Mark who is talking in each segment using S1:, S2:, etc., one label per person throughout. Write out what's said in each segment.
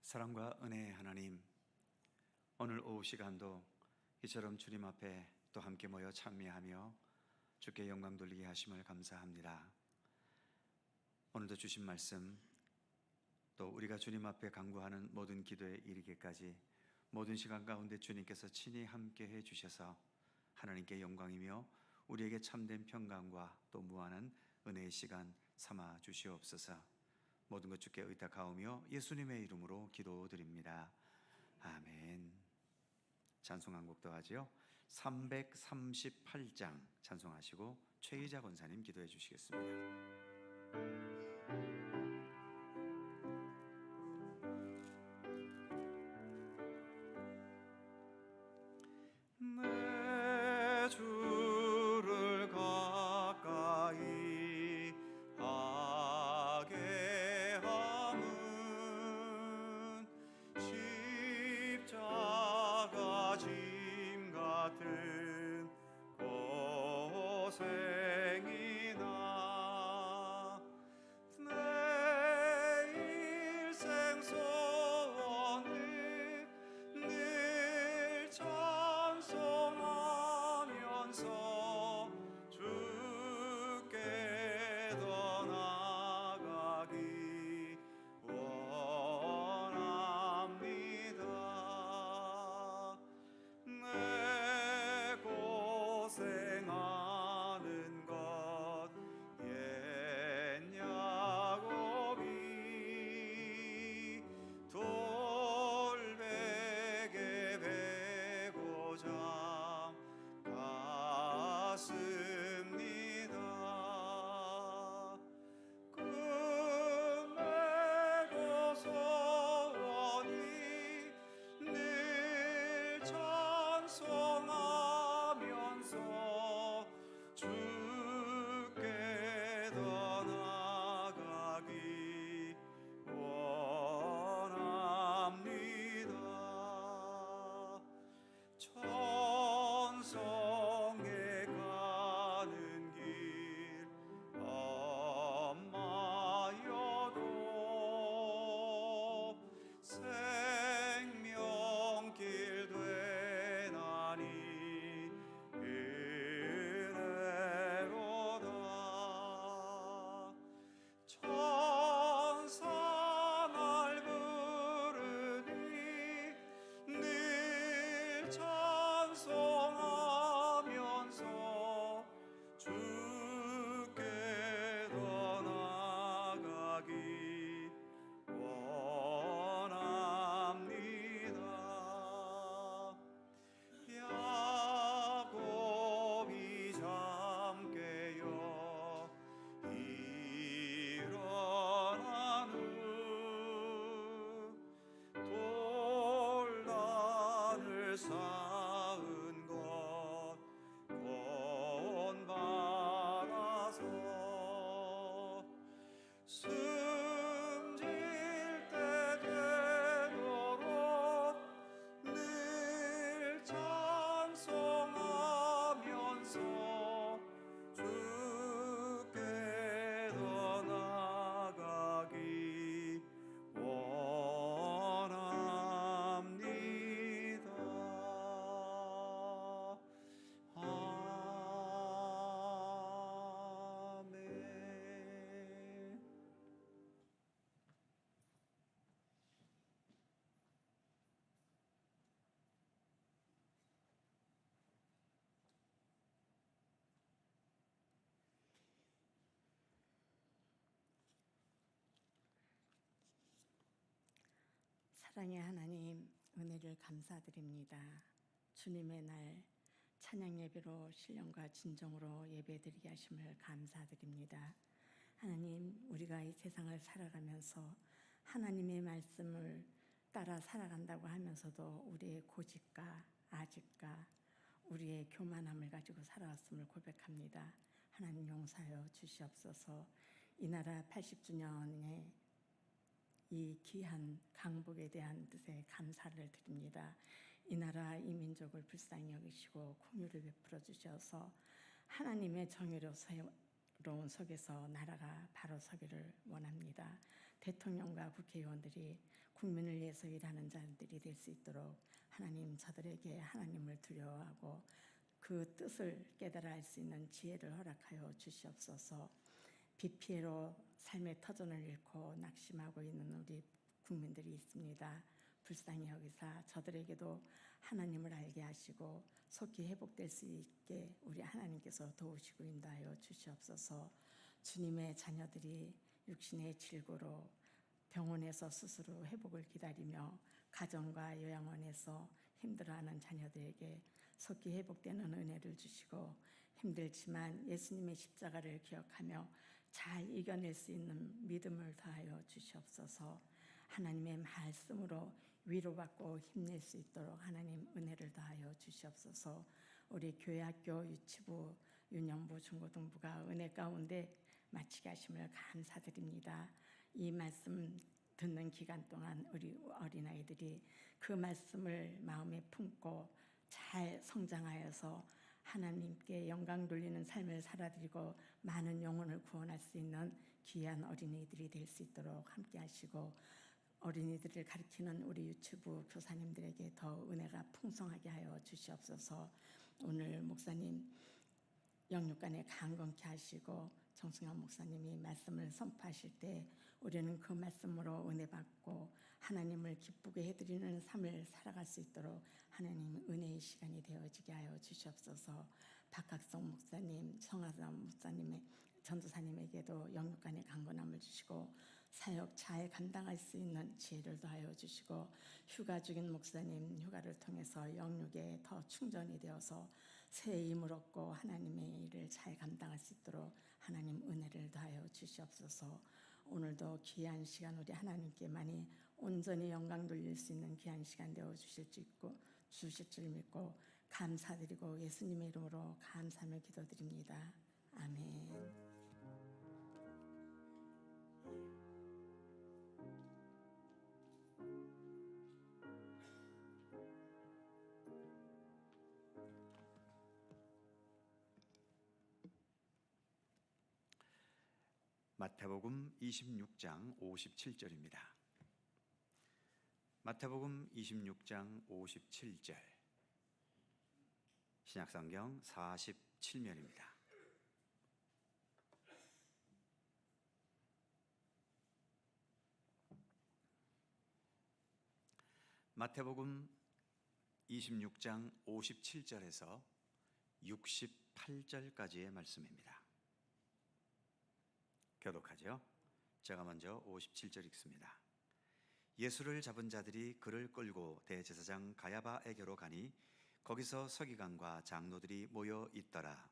S1: 사랑과 은혜의 하나님, 오늘 오후 시간도 이처럼 주님 앞에 또 함께 모여 찬미하며 주께 영광 돌리게 하심을 감사합니다. 오늘도 주신 말씀, 또 우리가 주님 앞에 간구하는 모든 기도에 이르기까지 모든 시간 가운데 주님께서 친히 함께 해 주셔서 하나님께 영광이며 우리에게 참된 평강과 또 무한한 은혜의 시간 삼아 주시옵소서. 모든 것 주께 의탁하오며 예수님의 이름으로 기도드립니다. 아멘. 찬송 한 곡 더 하지요. 338장 찬송하시고 최희자 권사님 기도해 주시겠습니다. 내 주를 가까이 하게 함은 십자가 짐 같은 고생이나 내 일생 소원을 늘 찬송하면서 주께 더 나아가기 원합니다. 내 고생하는 것 옛 야곱이 돌베개 베고자 갔습니다. 꿈매고 소원이 늘 찬송하면서 주께 더 나아가기 원합니다. 천성에 가는 길 험하여도 생명길 되나니 은혜로다. 천사 날 부르니 늘 찬송하면서 주께 더 나아가기 원합니다. 야곱이 잠 깨어 일어난 후 돌단을 쌓은 것 본받아서 숨질 때 되도록 늘 찬송하면서 주께 더 나아가기 원합니다. 아멘.
S2: 사랑의 하나님, 은혜를 감사드립니다. 주님의 날 찬양 예배로 신령과 진정으로 예배드리게 하심을 감사드립니다. 하나님, 우리가 이 세상을 살아가면서 하나님의 말씀을 따라 살아간다고 하면서도 우리의 고집과 아집과 우리의 교만함을 가지고 살아왔음을 고백합니다. 하나님 용서하여 주시옵소서. 이 나라 80주년에 이 귀한 강복에 대한 뜻에 감사를 드립니다. 이 나라 이 민족을 불쌍히 여기시고 긍휼을 베풀어 주셔서 하나님의 정의로 속에서 나라가 바로 서기를 원합니다. 대통령과 국회의원들이 국민을 위해서 일하는 자들이 될 수 있도록 하나님 저들에게 하나님을 두려워하고 그 뜻을 깨달아 알 수 있는 지혜를 허락하여 주시옵소서. 비 피해로 삶의 터전을 잃고 낙심하고 있는 우리 국민들이 있습니다. 불쌍히 여기사 저들에게도 하나님을 알게 하시고 속히 회복될 수 있게 우리 하나님께서 도우시고 인도하여 주시옵소서. 주님의 자녀들이 육신의 질고로 병원에서 스스로 회복을 기다리며 가정과 요양원에서 힘들어하는 자녀들에게 속히 회복되는 은혜를 주시고 힘들지만 예수님의 십자가를 기억하며 잘 이겨낼 수 있는 믿음을 더하여 주시옵소서. 하나님의 말씀으로 위로받고 힘낼 수 있도록 하나님 은혜를 더하여 주시옵소서. 우리 교회, 학교, 유치부, 유년부, 중고등부가 은혜 가운데 마치게 하심을 감사드립니다. 이 말씀 듣는 기간 동안 우리 어린아이들이 그 말씀을 마음에 품고 잘 성장하여서 하나님께 영광 돌리는 삶을 살아드리고 많은 영혼을 구원할 수 있는 귀한 어린이들이 될 수 있도록 함께 하시고 어린이들을 가르치는 우리 유치부 교사님들에게 더 은혜가 풍성하게 하여 주시옵소서. 오늘 목사님 영육간에 강건케 하시고 정승현 목사님이 말씀을 선포하실 때 우리는 그 말씀으로 은혜 받고 하나님을 기쁘게 해드리는 삶을 살아갈 수 있도록 하나님 은혜의 시간이 되어지게 하여 주시옵소서. 박학성 목사님, 성하삼 목사님의 전도사님에게도 영육간의 강건함을 주시고 사역 잘 감당할 수 있는 지혜를 더하여 주시고 휴가 중인 목사님 휴가를 통해서 영육에 더 충전이 되어서 새 힘을 얻고 하나님의 일을 잘 감당할 수 있도록 하나님 은혜를 더하여 주시옵소서. 오늘도 귀한 시간 우리 하나님께 많이 온전히 영광 돌릴 수 있는 귀한 시간 되어 주실 줄 믿고 감사드리고 예수님의 이름으로 감사하며 기도드립니다. 아멘.
S1: 마태복음 26장 57절입니다. 마태복음 26장 57절 신약성경 47면입니다. 마태복음 26장 57절에서 68절까지의 말씀입니다. 교독하죠. 제가 먼저 57절 읽습니다. 예수를 잡은 자들이 그를 끌고 대제사장 가야바에게로 가니 거기서 서기관과 장로들이 모여 있더라.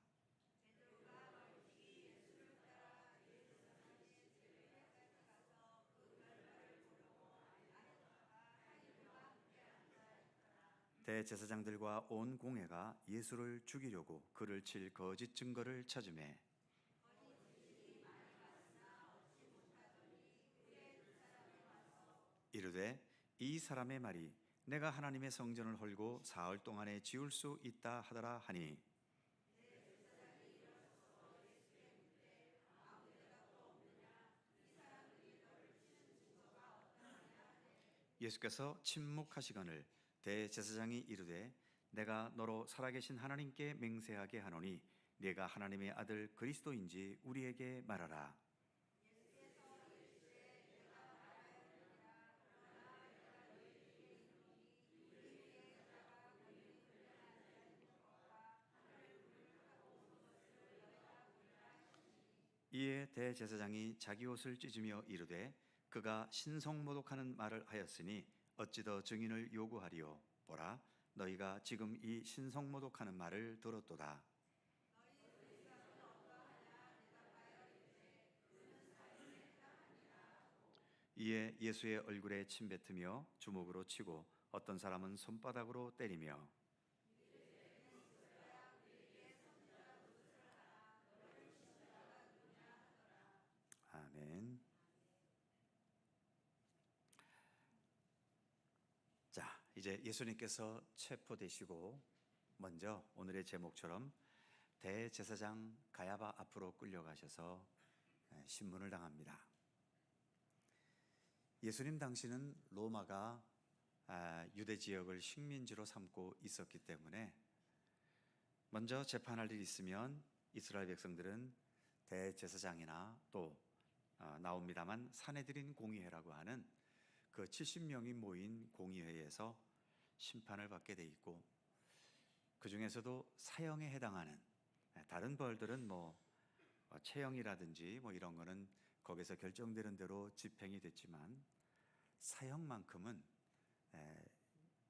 S1: 대제사장들과 온 공회가 예수를 죽이려고 그를 칠 거짓 증거를 찾으매 이르되 이 사람의 말이 내가 하나님의 성전을 헐고 사흘 동안에 지을 수 있다 하더라 하니 예수께서 침묵하시거늘 대제사장이 이르되 내가 너로 살아계신 하나님께 맹세하게 하노니 네가 하나님의 아들 그리스도인지 우리에게 말하라. 이에 대제사장이 자기 옷을 찢으며 이르되 그가 신성모독하는 말을 하였으니 어찌 더 증인을 요구하리요. 보라, 너희가 지금 이 신성모독하는 말을 들었도다. 이에 예수의 얼굴에 침뱉으며 주먹으로 치고 어떤 사람은 손바닥으로 때리며 아멘. 자, 이제 예수님께서 체포되시고 먼저 오늘의 제목처럼 대제사장 가야바 앞으로 끌려가셔서 신문을 당합니다. 예수님 당시는 로마가 유대 지역을 식민지로 삼고 있었기 때문에 먼저 재판할 일이 있으면 이스라엘 백성들은 대제사장이나 또 나옵니다만 사내들인 공의회라고 하는 그 70명이 모인 공의회에서 심판을 받게 돼 있고, 그 중에서도 사형에 해당하는, 다른 벌들은 체형이라든지 이런 거는 거기서 결정되는 대로 집행이 됐지만, 사형만큼은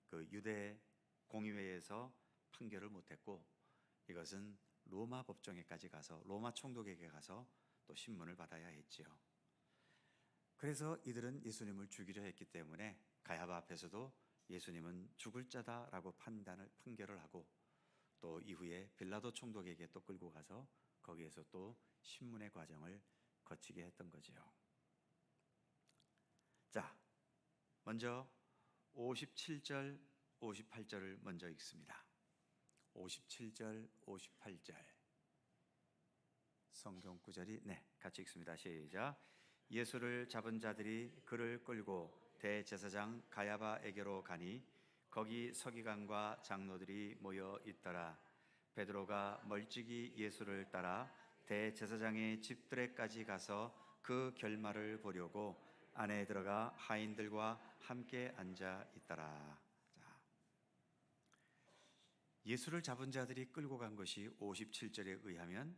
S1: 그 유대 공의회에서 판결을 못했고, 이것은 로마 법정에까지 가서, 로마 총독에게 가서 또 신문을 받아야 했지요. 그래서 이들은 예수님을 죽이려 했기 때문에 가야바 앞에서도 예수님은 죽을 자다라고 판결을 하고, 또 이후에 빌라도 총독에게 또 끌고 가서 거기에서 또 신문의 과정을 거치게 했던 거지요. 자, 먼저 57절, 58절을 먼저 읽습니다. 57절, 58절 성경 구절이 같이 읽습니다. 시작. 예수를 잡은 자들이 그를 끌고 대제사장 가야바에게로 가니 거기 서기관과 장로들이 모여 있더라. 베드로가 멀찍이 예수를 따라 대제사장의 집들에까지 가서 그 결말을 보려고 안에 들어가 하인들과 함께 앉아 있더라. 예수를 잡은 자들이 끌고 간 것이 57절에 의하면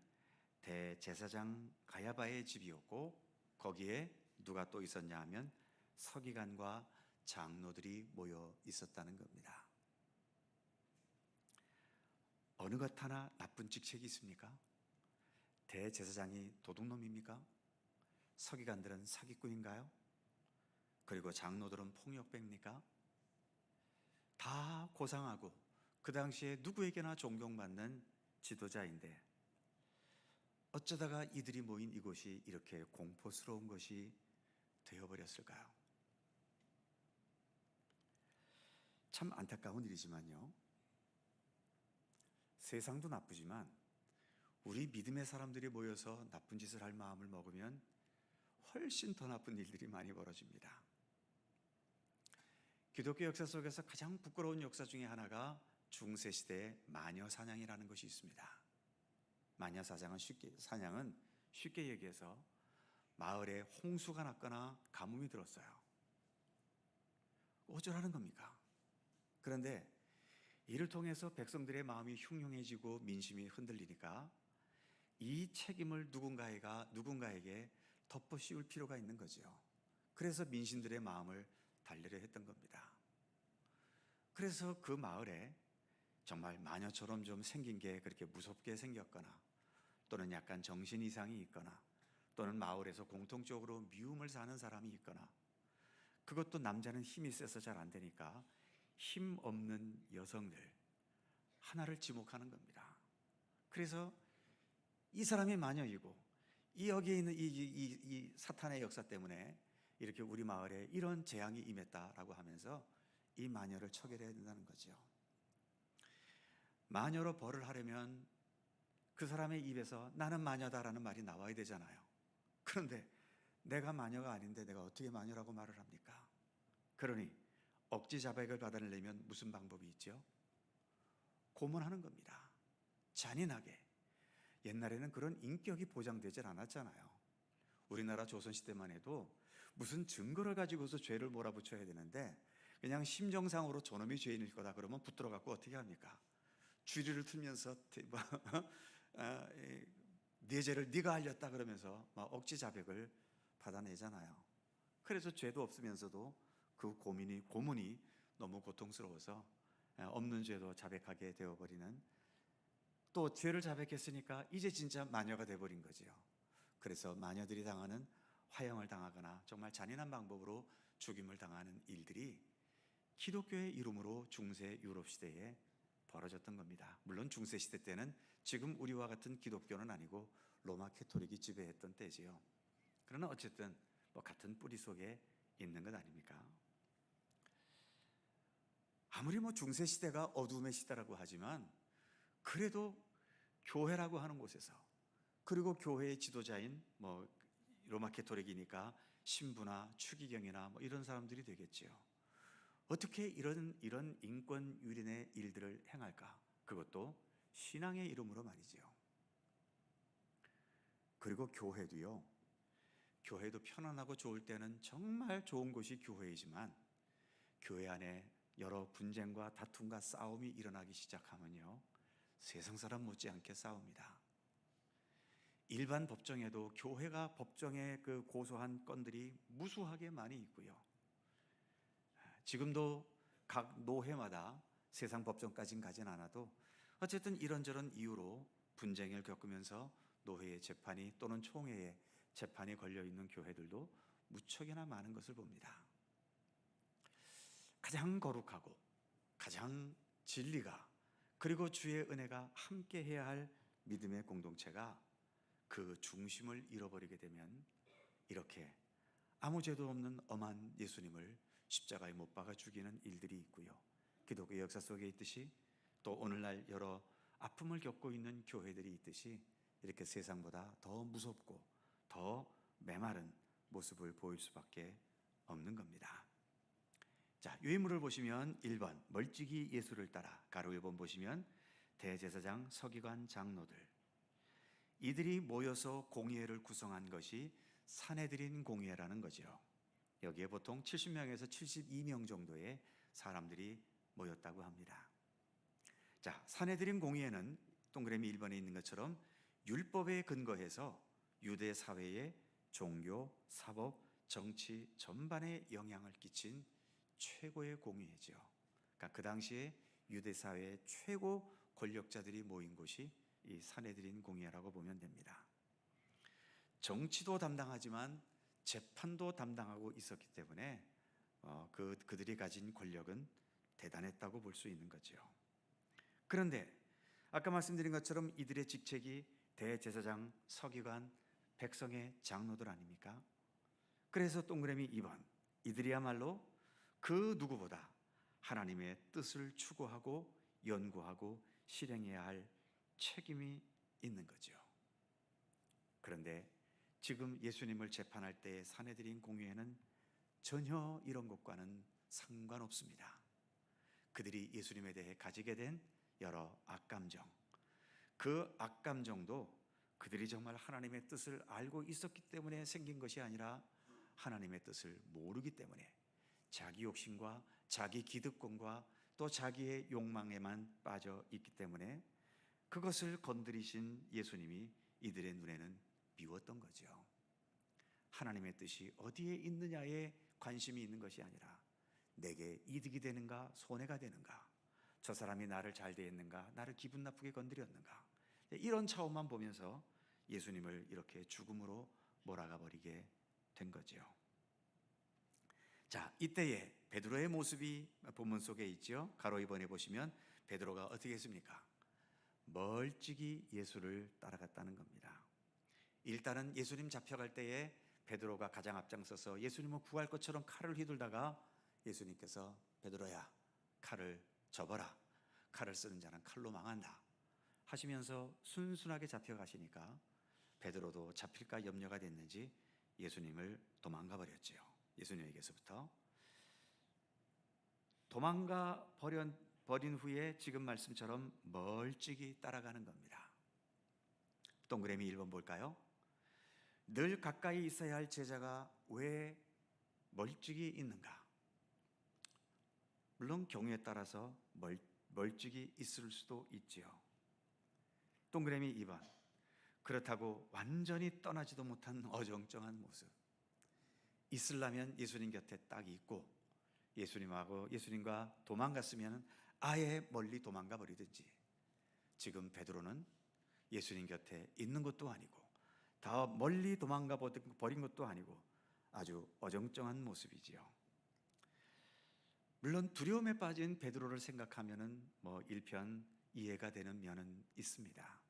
S1: 대제사장 가야바의 집이었고, 거기에 누가 또 있었냐 하면 서기관과 장로들이 모여 있었다는 겁니다. 어느 것 하나 나쁜 직책이 있습니까? 대제사장이 도둑놈입니까? 서기관들은 사기꾼인가요? 그리고 장로들은 폭력배입니까? 다 고상하고 그 당시에 누구에게나 존경받는 지도자인데 어쩌다가 이들이 모인 이곳이 이렇게 공포스러운 것이 되어버렸을까요? 참 안타까운 일이지만요, 세상도 나쁘지만 우리 믿음의 사람들이 모여서 나쁜 짓을 할 마음을 먹으면 훨씬 더 나쁜 일들이 많이 벌어집니다. 기독교 역사 속에서 가장 부끄러운 역사 중에 하나가 중세시대의 마녀사냥이라는 것이 있습니다. 마녀사냥은 쉽게 얘기해서 마을에 홍수가 났거나 가뭄이 들었어요. 어쩌라는 겁니까? 그런데 이를 통해서 백성들의 마음이 흉흉해지고 민심이 흔들리니까 이 책임을 누군가에게 덮어씌울 필요가 있는 거죠. 그래서 민심들의 마음을 달래려 했던 겁니다. 그래서 그 마을에 정말 마녀처럼 좀 생긴 게 그렇게 무섭게 생겼거나, 또는 약간 정신 이상이 있거나, 또는 마을에서 공통적으로 미움을 사는 사람이 있거나, 그것도 남자는 힘이 세서 잘 안 되니까 힘 없는 여성들 하나를 지목하는 겁니다. 그래서 이 사람이 마녀이고 여기에 있는 이 사탄의 역사 때문에 이렇게 우리 마을에 이런 재앙이 임했다라고 하면서 이 마녀를 처결해야 된다는 거죠. 마녀로 벌을 하려면 그 사람의 입에서 나는 마녀다라는 말이 나와야 되잖아요. 그런데 내가 마녀가 아닌데 내가 어떻게 마녀라고 말을 합니까? 그러니 억지 자백을 받아내려면 무슨 방법이 있죠? 고문하는 겁니다. 잔인하게. 옛날에는 그런 인격이 보장되질 않았잖아요. 우리나라 조선시대만 해도 무슨 증거를 가지고서 죄를 몰아붙여야 되는데 그냥 심정상으로 저놈이 죄인일 거다 그러면 붙들어 갖고 어떻게 합니까? 주리를 틀면서 네 죄를 네가 알렸다 그러면서 막 억지 자백을 받아내잖아요. 그래서 죄도 없으면서도 그 고문이 너무 고통스러워서 없는 죄도 자백하게 되어버리는, 또 죄를 자백했으니까 이제 진짜 마녀가 돼버린 거지요. 그래서 마녀들이 당하는 화형을 당하거나 정말 잔인한 방법으로 죽임을 당하는 일들이 기독교의 이름으로 중세 유럽 시대에 벌어졌던 겁니다. 물론 중세 시대 때는 지금 우리와 같은 기독교는 아니고 로마 캐토릭이 지배했던 때지요. 그러나 어쨌든 같은 뿌리 속에 있는 것 아닙니까? 아무리 중세 시대가 어둠의 시대라고 하지만 그래도 교회라고 하는 곳에서, 그리고 교회의 지도자인 로마 가톨릭이니까 신부나 추기경이나 이런 사람들이 되겠지요. 어떻게 이런 인권 유린의 일들을 행할까? 그것도 신앙의 이름으로 말이지요. 그리고 교회도 편안하고 좋을 때는 정말 좋은 곳이 교회이지만, 교회 안에 여러 분쟁과 다툼과 싸움이 일어나기 시작하면요, 세상 사람 못지않게 싸웁니다. 일반 법정에도 교회가 법정에 그 고소한 건들이 무수하게 많이 있고요. 지금도 각 노회마다 세상 법정까지는 가진 않아도 어쨌든 이런저런 이유로 분쟁을 겪으면서 노회의 재판이 또는 총회의 재판이 걸려 있는 교회들도 무척이나 많은 것을 봅니다. 가장 거룩하고 가장 진리가 그리고 주의 은혜가 함께 해야 할 믿음의 공동체가 그 중심을 잃어버리게 되면 이렇게 아무 죄도 없는 엄한 예수님을 십자가에 못 박아 죽이는 일들이 있고요, 기독교 역사 속에 있듯이 또 오늘날 여러 아픔을 겪고 있는 교회들이 있듯이 이렇게 세상보다 더 무섭고 더 메마른 모습을 보일 수밖에 없는 겁니다. 자, 유인물을 보시면 1번 멀찍이 예수를 따라, 가로 1번 보시면 대제사장, 서기관, 장로들, 이들이 모여서 공회를 구성한 것이 산헤드린 공회라는 거죠. 여기에 보통 70명에서 72명 정도의 사람들이 모였다고 합니다. 자, 산헤드린 공회는 동그라미 1번에 있는 것처럼 율법에 근거해서 유대 사회의 종교, 사법, 정치 전반에 영향을 끼친 최고의 공회죠. 그러니까 그 당시에 유대 사회의 최고 권력자들이 모인 곳이 이 산헤드린 공회라고 보면 됩니다. 정치도 담당하지만 재판도 담당하고 있었기 때문에 그들이 가진 권력은 대단했다고 볼 수 있는 거죠. 그런데 아까 말씀드린 것처럼 이들의 직책이 대제사장, 서기관, 백성의 장로들 아닙니까? 그래서 동그라미 2번, 이들이야말로 그 누구보다 하나님의 뜻을 추구하고 연구하고 실행해야 할 책임이 있는 거죠. 그런데 지금 예수님을 재판할 때의 산헤드린 공회에는 전혀 이런 것과는 상관없습니다. 그들이 예수님에 대해 가지게 된 여러 악감정, 그 악감정도 그들이 정말 하나님의 뜻을 알고 있었기 때문에 생긴 것이 아니라 하나님의 뜻을 모르기 때문에 자기 욕심과 자기 기득권과 또 자기의 욕망에만 빠져 있기 때문에 그것을 건드리신 예수님이 이들의 눈에는 미웠던 거죠. 하나님의 뜻이 어디에 있느냐에 관심이 있는 것이 아니라 내게 이득이 되는가 손해가 되는가, 저 사람이 나를 잘 대했는가, 나를 기분 나쁘게 건드렸는가, 이런 차원만 보면서 예수님을 이렇게 죽음으로 몰아가 버리게 된 거죠. 자, 이때에 베드로의 모습이 본문 속에 있죠. 가로 2번에 보시면 베드로가 어떻게 했습니까? 멀찍이 예수를 따라갔다는 겁니다. 일단은 예수님 잡혀갈 때에 베드로가 가장 앞장서서 예수님을 구할 것처럼 칼을 휘둘다가 예수님께서 베드로야, 칼을 접어라, 칼을 쓰는 자는 칼로 망한다 하시면서 순순하게 잡혀가시니까 베드로도 잡힐까 염려가 됐는지 예수님을 도망가 버렸죠. 예수님에게서부터 도망가 버린 후에 지금 말씀처럼 멀찍이 따라가는 겁니다. 동그라미 1번 볼까요? 늘 가까이 있어야 할 제자가 왜 멀찍이 있는가? 물론 경우에 따라서 멀찍이 있을 수도 있지요. 동그라미 2번, 그렇다고 완전히 떠나지도 못한 어정쩡한 모습. 있으려면 예수님 곁에 딱 있고 예수님과 도망갔으면 아예 멀리 도망가 버리든지, 지금 베드로는 예수님 곁에 있는 것도 아니고 더 멀리 도망가 버린 것도 아니고 아주 어정쩡한 모습이지요. 물론 두려움에 빠진 베드로를 생각하면은 일편 이해가 되는 면은 있습니다.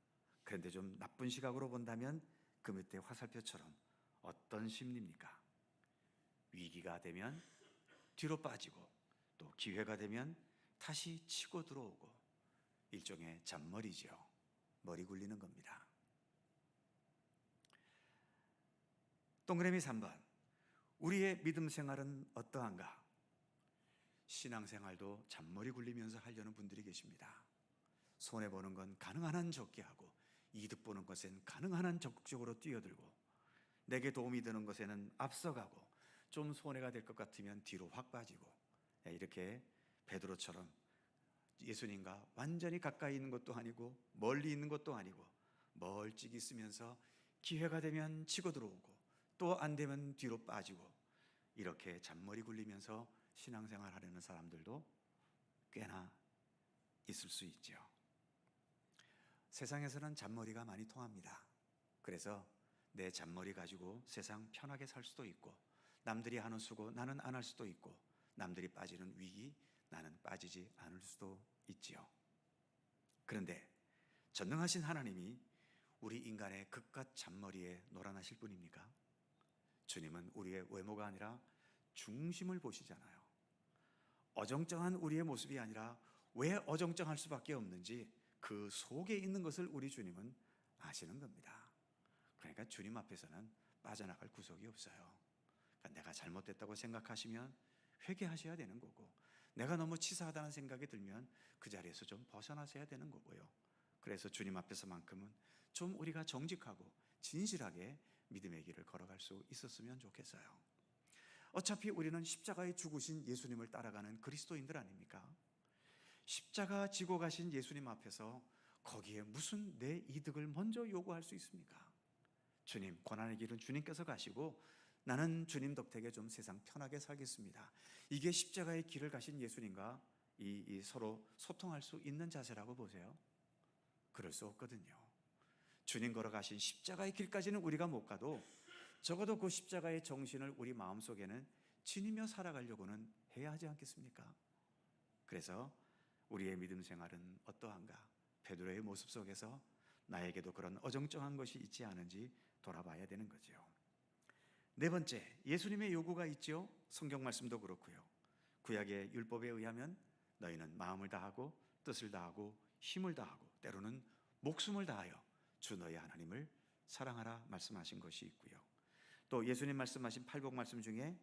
S1: 그런데 좀 나쁜 시각으로 본다면 그 밑에 화살표처럼 어떤 심리입니까? 위기가 되면 뒤로 빠지고 또 기회가 되면 다시 치고 들어오고 일종의 잔머리죠. 머리 굴리는 겁니다. 동그라미 3번. 우리의 믿음 생활은 어떠한가? 신앙생활도 잔머리 굴리면서 하려는 분들이 계십니다. 손해보는 건 가능한 한 적게 하고 이득 보는 것엔 가능한 한 적극적으로 뛰어들고 내게 도움이 되는 것에는 앞서가고 좀 손해가 될 것 같으면 뒤로 확 빠지고 이렇게 베드로처럼 예수님과 완전히 가까이 있는 것도 아니고 멀리 있는 것도 아니고 멀찍이 있으면서 기회가 되면 치고 들어오고 또 안 되면 뒤로 빠지고 이렇게 잔머리 굴리면서 신앙생활 하려는 사람들도 꽤나 있을 수 있죠. 세상에서는 잔머리가 많이 통합니다. 그래서 내 잔머리 가지고 세상 편하게 살 수도 있고 남들이 하는 수고 나는 안 할 수도 있고 남들이 빠지는 위기 나는 빠지지 않을 수도 있지요. 그런데 전능하신 하나님이 우리 인간의 그깟 잔머리에 노란하실 분입니까? 주님은 우리의 외모가 아니라 중심을 보시잖아요. 어정쩡한 우리의 모습이 아니라 왜 어정쩡할 수밖에 없는지 그 속에 있는 것을 우리 주님은 아시는 겁니다. 그러니까 주님 앞에서는 빠져나갈 구석이 없어요. 그러니까 내가 잘못됐다고 생각하시면 회개하셔야 되는 거고 내가 너무 치사하다는 생각이 들면 그 자리에서 좀 벗어나셔야 되는 거고요. 그래서 주님 앞에서만큼은 좀 우리가 정직하고 진실하게 믿음의 길을 걸어갈 수 있었으면 좋겠어요. 어차피 우리는 십자가에 죽으신 예수님을 따라가는 그리스도인들 아닙니까? 십자가 지고 가신 예수님 앞에서 거기에 무슨 내 이득을 먼저 요구할 수 있습니까? 주님, 고난의 길은 주님께서 가시고 나는 주님 덕택에 좀 세상 편하게 살겠습니다. 이게 십자가의 길을 가신 예수님과 서로 소통할 수 있는 자세라고 보세요. 그럴 수 없거든요. 주님 걸어가신 십자가의 길까지는 우리가 못 가도 적어도 그 십자가의 정신을 우리 마음속에는 지니며 살아가려고는 해야 하지 않겠습니까? 그래서 우리의 믿음 생활은 어떠한가? 베드로의 모습 속에서 나에게도 그런 어정쩡한 것이 있지 않은지 돌아봐야 되는 거죠. 네 번째, 예수님의 요구가 있죠. 성경 말씀도 그렇고요. 구약의 율법에 의하면 너희는 마음을 다하고 뜻을 다하고 힘을 다하고 때로는 목숨을 다하여 주 너희 하나님을 사랑하라 말씀하신 것이 있고요. 또 예수님 말씀하신 팔복 말씀 중에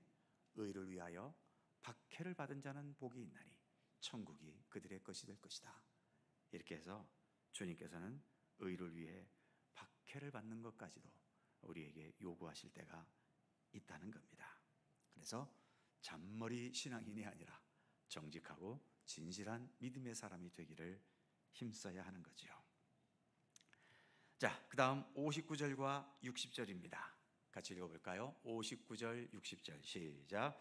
S1: 의를 위하여 박해를 받은 자는 복이 있나니 천국이 그들의 것이 될 것이다. 이렇게 해서 주님께서는 의를 위해 박해를 받는 것까지도 우리에게 요구하실 때가 있다는 겁니다. 그래서 잔머리 신앙인이 아니라 정직하고 진실한 믿음의 사람이 되기를 힘써야 하는 거죠. 자, 그 다음 59절과 60절입니다. 같이 읽어볼까요? 59절, 60절 시작.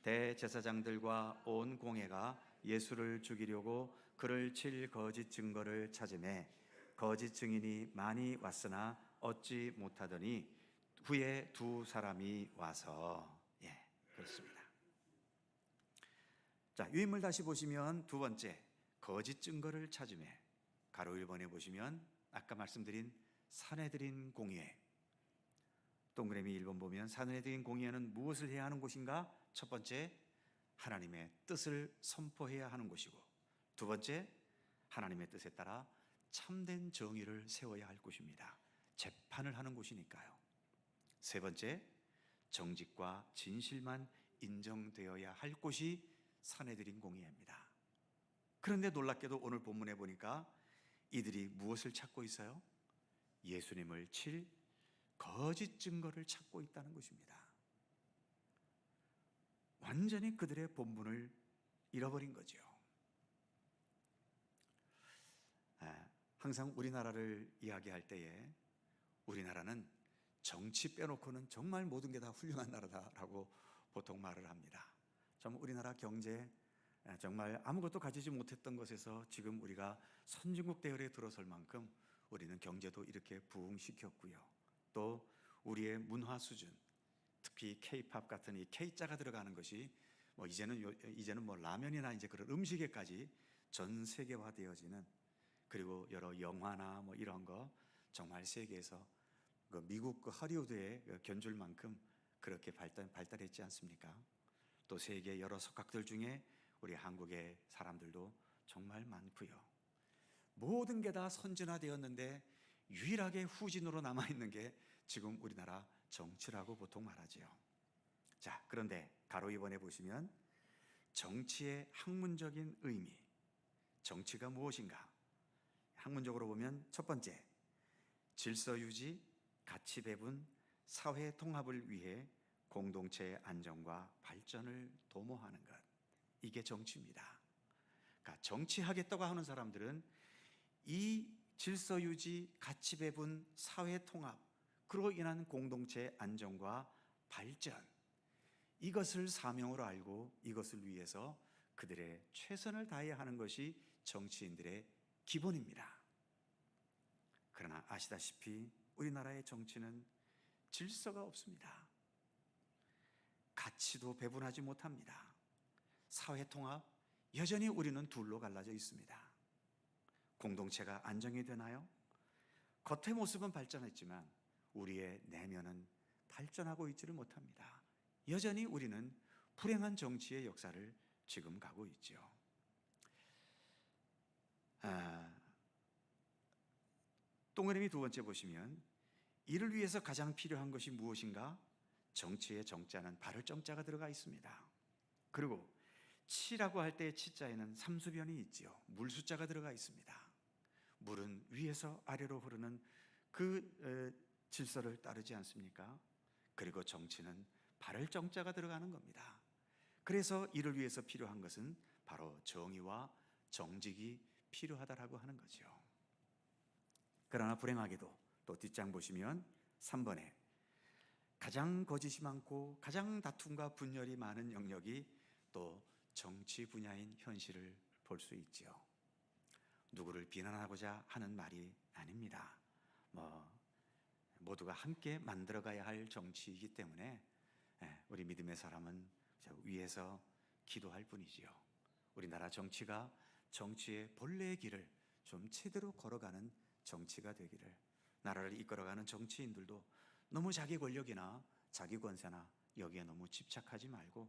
S1: 대제사장들과 온 공회가 예수를 죽이려고 그를 칠 거짓 증거를 찾으매 거짓 증인이 많이 왔으나 얻지 못하더니 후에 두 사람이 와서 그렇습니다. 자, 유인물 다시 보시면 두 번째 거짓 증거를 찾으매 가로 1번에 보시면 아까 말씀드린 산헤드린 공회, 동그라미 1번 보면 산헤드린 공회는 무엇을 해야 하는 곳인가? 첫 번째, 하나님의 뜻을 선포해야 하는 곳이고 두 번째, 하나님의 뜻에 따라 참된 정의를 세워야 할 곳입니다. 재판을 하는 곳이니까요. 세 번째, 정직과 진실만 인정되어야 할 곳이 산헤드린 공회입니다. 그런데 놀랍게도 오늘 본문에 보니까 이들이 무엇을 찾고 있어요? 예수님을 칠 거짓 증거를 찾고 있다는 것입니다. 완전히 그들의 본분을 잃어버린 거죠. 항상 우리나라를 이야기할 때에 우리나라는 정치 빼놓고는 정말 모든 게 다 훌륭한 나라다라고 보통 말을 합니다. 좀 우리나라 경제 정말 아무것도 가지지 못했던 것에서 지금 우리가 선진국 대열에 들어설 만큼 우리는 경제도 이렇게 부흥시켰고요. 또 우리의 문화 수준, 특히 K-팝 같은 이 K자가 들어가는 것이 이제는 뭐 라면이나 이제 그런 음식에까지 전 세계화되어지는, 그리고 여러 영화나 뭐 이런 거 정말 세계에서 그 미국 그 하리우드에 견줄 만큼 그렇게 발달했지 않습니까? 또 세계 여러 석학들 중에 우리 한국의 사람들도 정말 많고요. 모든 게 다 선진화되었는데 유일하게 후진으로 남아있는 게 지금 우리나라 정치라고 보통 말하지요. 자, 그런데 가로 2번에 보시면 정치의 학문적인 의미, 정치가 무엇인가? 학문적으로 보면 첫 번째, 질서 유지, 가치 배분, 사회 통합을 위해 공동체의 안정과 발전을 도모하는 것. 이게 정치입니다. 그러니까 정치하겠다고 하는 사람들은 이 질서 유지, 가치 배분, 사회 통합, 그로 인한 공동체의 안정과 발전, 이것을 사명으로 알고 이것을 위해서 그들의 최선을 다해야 하는 것이 정치인들의 기본입니다. 그러나 아시다시피 우리나라의 정치는 질서가 없습니다. 가치도 배분하지 못합니다. 사회 통합, 여전히 우리는 둘로 갈라져 있습니다. 공동체가 안정이 되나요? 겉의 모습은 발전했지만 우리의 내면은 발전하고 있지를 못합니다. 여전히 우리는 불행한 정치의 역사를 지금 가고 있죠. 동그라미 두 번째 보시면 이를 위해서 가장 필요한 것이 무엇인가? 정치의 정자는 바를 정자가 들어가 있습니다. 그리고 치라고 할 때의 치자에는 삼수변이 있지요. 물 숫자가 들어가 있습니다. 물은 위에서 아래로 흐르는 그 질서를 따르지 않습니까? 그리고 정치는 바를 정자가 들어가는 겁니다. 그래서 이를 위해서 필요한 것은 바로 정의와 정직이 필요하다라고 하는 거죠. 그러나 불행하게도 또 뒷장 보시면 3번에 가장 거짓이 많고 가장 다툼과 분열이 많은 영역이 또 정치 분야인 현실을 볼 수 있지요. 누구를 비난하고자 하는 말이 아닙니다. 모두가 함께 만들어가야 할 정치이기 때문에 우리 믿음의 사람은 위에서 기도할 뿐이지요. 우리나라 정치가 정치의 본래의 길을 좀 제대로 걸어가는 정치가 되기를, 나라를 이끌어가는 정치인들도 너무 자기 권력이나 자기 권세나 여기에 너무 집착하지 말고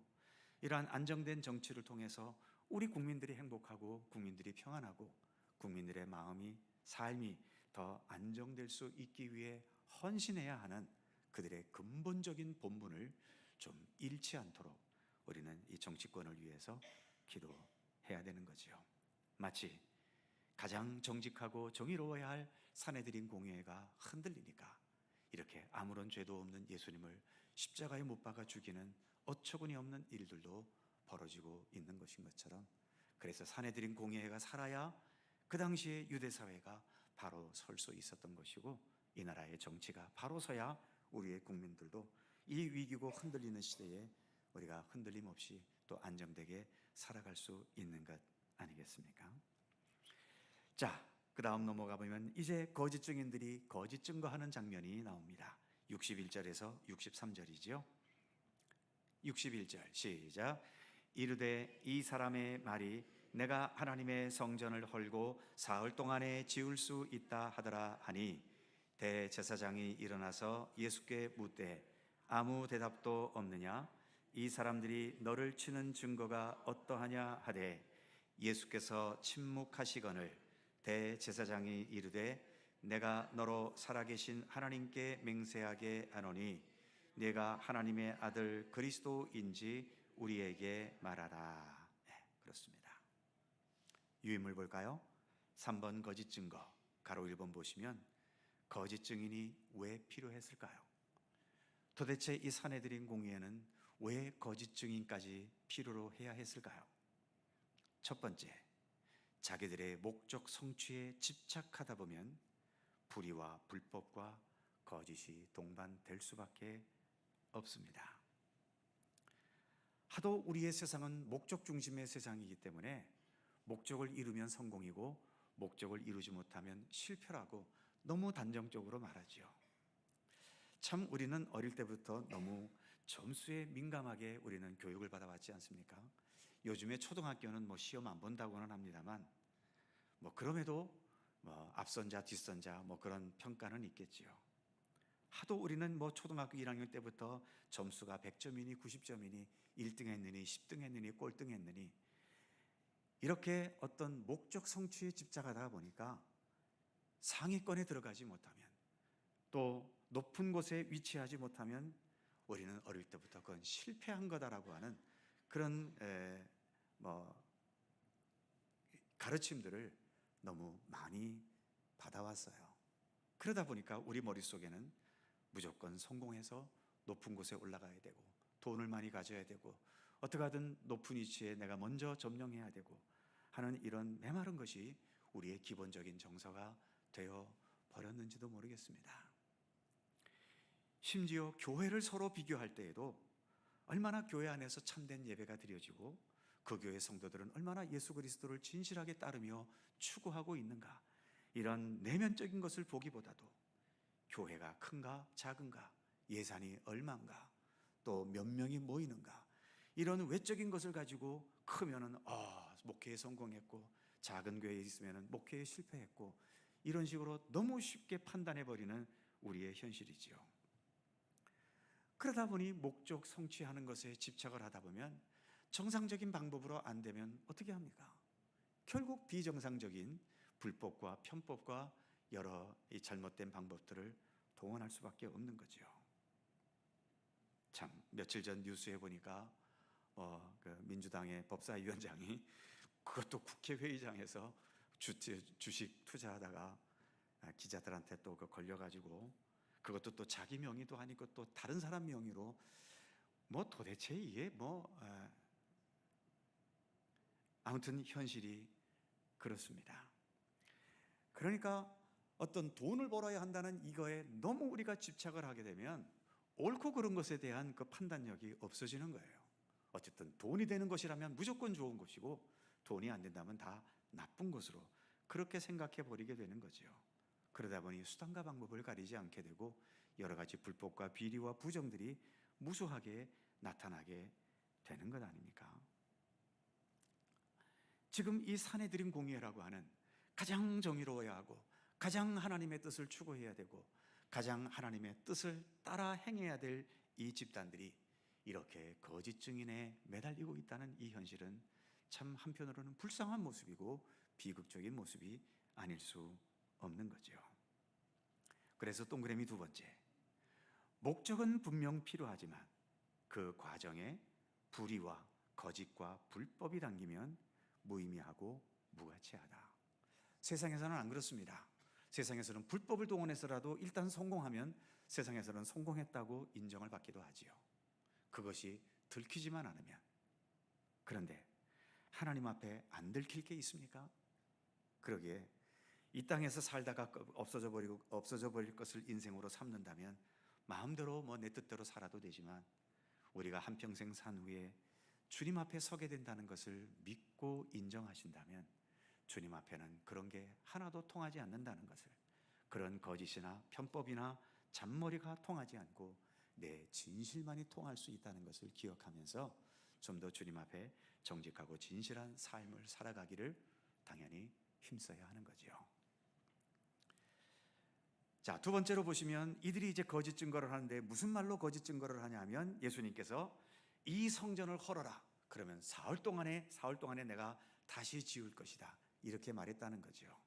S1: 이러한 안정된 정치를 통해서 우리 국민들이 행복하고 국민들이 평안하고 국민들의 마음이, 삶이 더 안정될 수 있기 위해 헌신해야 하는 그들의 근본적인 본분을 좀 잃지 않도록 우리는 이 정치권을 위해서 기도해야 되는 거지요. 마치 가장 정직하고 정의로워야 할 사내들인 공회가 흔들리니까 이렇게 아무런 죄도 없는 예수님을 십자가에 못 박아 죽이는 어처구니 없는 일들도 벌어지고 있는 것인 것처럼, 그래서 사내들인 공회가 살아야 그 당시에 유대 사회가 바로 설 수 있었던 것이고, 이 나라의 정치가 바로 서야 우리의 국민들도 이 위기고 흔들리는 시대에 우리가 흔들림 없이 또 안정되게 살아갈 수 있는 것 아니겠습니까? 자, 그 다음 넘어가 보면 이제 거짓 증인들이 거짓 증거하는 장면이 나옵니다. 61절에서 63절이지요. 61절 시작. 이르되 이 사람의 말이 내가 하나님의 성전을 헐고 사흘 동안에 지을 수 있다 하더라 하니, 대제사장이 일어나서 예수께 묻되 아무 대답도 없느냐? 이 사람들이 너를 치는 증거가 어떠하냐 하되, 예수께서 침묵하시거늘 대제사장이 이르되 내가 너로 살아계신 하나님께 맹세하게 하노니 네가 하나님의 아들 그리스도인지 우리에게 말하라. 그렇습니다. 유인물 볼까요? 3번 거짓 증거, 가로 1번 보시면 거짓 증인이 왜 필요했을까요? 도대체 이 사내들인 공회에는 왜 거짓 증인까지 필요로 해야 했을까요? 첫 번째, 자기들의 목적 성취에 집착하다 보면 불의와 불법과 거짓이 동반될 수밖에 없습니다. 하도 우리의 세상은 목적 중심의 세상이기 때문에 목적을 이루면 성공이고 목적을 이루지 못하면 실패라고 너무 단정적으로 말하지요. 참 우리는 어릴 때부터 너무 점수에 민감하게 우리는 교육을 받아왔지 않습니까? 요즘에 초등학교는 시험 안 본다고는 합니다만 그럼에도 앞선자 뒷선자 그런 평가는 있겠지요. 하도 우리는 초등학교 1학년 때부터 점수가 100점이니 90점이니 1등 했느니 10등 했느니 꼴등 했느니 이렇게 어떤 목적 성취에 집착하다 보니까 상위권에 들어가지 못하면, 또 높은 곳에 위치하지 못하면 우리는 어릴 때부터 그건 실패한 거다라고 하는 그런 가르침들을 너무 많이 받아왔어요. 그러다 보니까 우리 머릿속에는 무조건 성공해서 높은 곳에 올라가야 되고, 돈을 많이 가져야 되고, 어떻게 하든 높은 위치에 내가 먼저 점령해야 되고 하는 이런 메마른 것이 우리의 기본적인 정서가 되어 버렸는지도 모르겠습니다. 심지어 교회를 서로 비교할 때에도 얼마나 교회 안에서 참된 예배가 드려지고 그 교회 성도들은 얼마나 예수 그리스도를 진실하게 따르며 추구하고 있는가, 이런 내면적인 것을 보기보다도 교회가 큰가 작은가, 예산이 얼마인가, 또 몇 명이 모이는가, 이런 외적인 것을 가지고 크면은 목회에 성공했고, 작은 교회에 있으면은 목회에 실패했고, 이런 식으로 너무 쉽게 판단해 버리는 우리의 현실이지요. 그러다 보니 목적 성취하는 것에 집착을 하다 보면 정상적인 방법으로 안 되면 어떻게 합니까? 결국 비정상적인 불법과 편법과 여러 이 잘못된 방법들을 동원할 수밖에 없는 거죠. 참, 며칠 전 뉴스에 보니까 그 민주당의 법사위원장이 그것도 국회회의장에서 주식 투자하다가 기자들한테 또 걸려가지고, 그것도 또 자기 명의도 아니고 또 다른 사람 명의로, 도대체 이게 아무튼 현실이 그렇습니다. 그러니까 어떤 돈을 벌어야 한다는 이거에 너무 우리가 집착을 하게 되면 옳고 그른 것에 대한 그 판단력이 없어지는 거예요. 어쨌든 돈이 되는 것이라면 무조건 좋은 것이고, 돈이 안 된다면 다 나쁜 것으로 그렇게 생각해 버리게 되는 거죠. 그러다 보니 수단과 방법을 가리지 않게 되고 여러 가지 불법과 비리와 부정들이 무수하게 나타나게 되는 것 아닙니까? 지금 이 사내들인 공예라고 하는 가장 정의로워야 하고, 가장 하나님의 뜻을 추구해야 되고, 가장 하나님의 뜻을 따라 행해야 될 이 집단들이 이렇게 거짓 증인에 매달리고 있다는 이 현실은 참 한편으로는 불쌍한 모습이고 비극적인 모습이 아닐 수 없는 거죠. 그래서 동그라미 두 번째, 목적은 분명 필요하지만 그 과정에 불의와 거짓과 불법이 담기면 무의미하고 무가치하다. 세상에서는 안 그렇습니다. 세상에서는 불법을 동원해서라도 일단 성공하면 세상에서는 성공했다고 인정을 받기도 하지요. 그것이 들키지만 않으면. 그런데 하나님 앞에 안 들킬 게 있습니까? 그러기에 이 땅에서 살다가 없어져 버릴 것을 인생으로 삼는다면 마음대로 내 뜻대로 살아도 되지만, 우리가 한평생 산 후에 주님 앞에 서게 된다는 것을 믿고 인정하신다면 주님 앞에는 그런 게 하나도 통하지 않는다는 것을, 그런 거짓이나 편법이나 잔머리가 통하지 않고 내 진실만이 통할 수 있다는 것을 기억하면서 좀 더 주님 앞에 정직하고 진실한 삶을 살아가기를 당연히 힘써야 하는 거지요. 자, 두 번째로 보시면 이들이 이제 거짓 증거를 하는데 무슨 말로 거짓 증거를 하냐면, 예수님께서 이 성전을 헐어라, 그러면 사흘 동안에 내가 다시 지을 것이다, 이렇게 말했다는 거죠.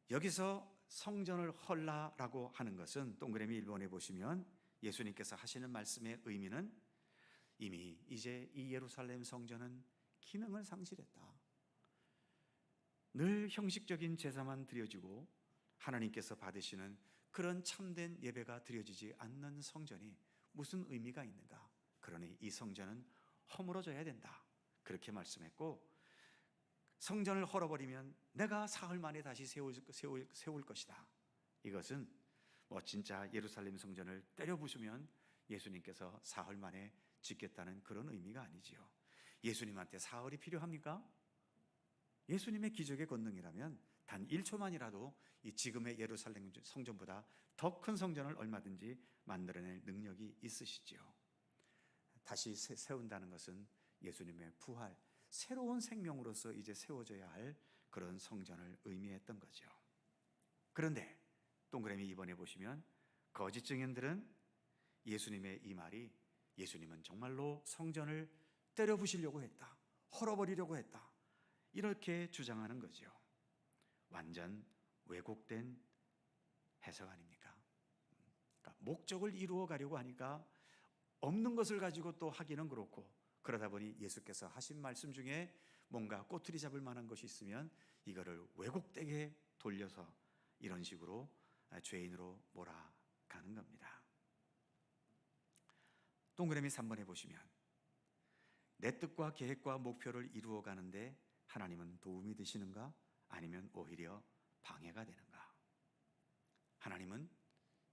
S1: 여기서 성전을 헐라라고 하는 것은 동그라미 1번에 보시면 예수님께서 하시는 말씀의 의미는 이미 이제 이 예루살렘 성전은 기능을 상실했다. 늘 형식적인 제사만 드려지고 하나님께서 받으시는 그런 참된 예배가 드려지지 않는 성전이 무슨 의미가 있는가? 그러니 이 성전은 허물어져야 된다, 그렇게 말씀했고, 성전을 헐어버리면 내가 사흘 만에 다시 세울 것이다. 이것은 진짜 예루살렘 성전을 때려 부수면 예수님께서 사흘 만에 짓겠다는 그런 의미가 아니지요. 예수님한테 사흘이 필요합니까? 예수님의 기적의 권능이라면 단 1초만이라도 이 지금의 예루살렘 성전보다 더 큰 성전을 얼마든지 만들어낼 능력이 있으시지요. 다시 세운다는 것은 예수님의 부활, 새로운 생명으로서 이제 세워져야 할 그런 성전을 의미했던 거죠. 그런데 동그라미 2번에 보시면 거짓 증인들은 예수님의 이 말이 예수님은 정말로 성전을 때려 부시려고 했다, 헐어버리려고 했다, 이렇게 주장하는 거죠. 완전 왜곡된 해석 아닙니까? 그러니까 목적을 이루어 가려고 하니까 없는 것을 가지고 또 하기는 그렇고, 그러다 보니 예수께서 하신 말씀 중에 뭔가 꼬투리 잡을 만한 것이 있으면 이거를 왜곡되게 돌려서 이런 식으로 죄인으로 몰아가는 겁니다. 동그라미 3번에 보시면 내 뜻과 계획과 목표를 이루어 가는데 하나님은 도움이 되시는가? 아니면 오히려 방해가 되는가? 하나님은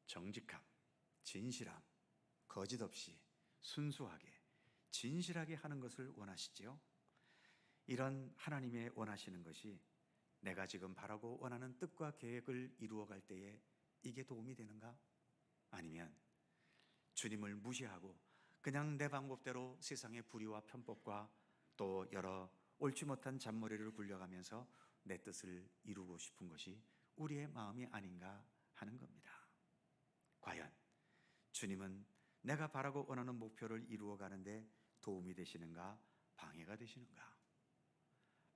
S1: 정직함, 진실함, 거짓 없이 순수하게 진실하게 하는 것을 원하시지요. 이런 하나님의 원하시는 것이 내가 지금 바라고 원하는 뜻과 계획을 이루어 갈 때에 이게 도움이 되는가? 아니면 주님을 무시하고 그냥 내 방법대로 세상의 불의와 편법과 또 여러 옳지 못한 잔머리를 굴려가면서 내 뜻을 이루고 싶은 것이 우리의 마음이 아닌가 하는 겁니다. 과연 주님은 내가 바라고 원하는 목표를 이루어 가는데 도움이 되시는가? 방해가 되시는가?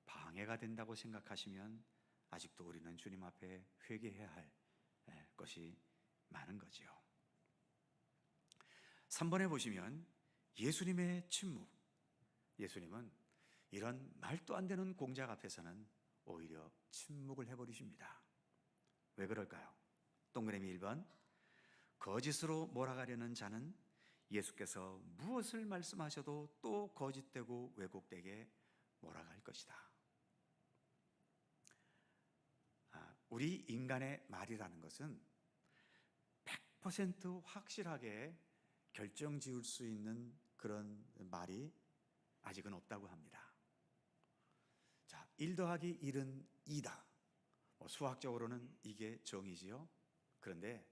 S1: 방해가 된다고 생각하시면 아직도 우리는 주님 앞에 회개해야 할 것이 많은 거지요. 3번에 보시면 예수님의 침묵. 예수님은 이런 말도 안 되는 공작 앞에서는 오히려 침묵을 해버리십니다. 왜 그럴까요? 동그라미 1번, 거짓으로 몰아가려는 자는 예수께서 무엇을 말씀하셔도 또 거짓되고 왜곡되게 몰아갈 것이다. 우리 인간의 말이라는 것은 100% 확실하게 결정 지을 수 있는 그런 말이 아직은 없다고 합니다. 자, 1 더하기 1은 2다. 수학적으로는 이게 정이지요. 그런데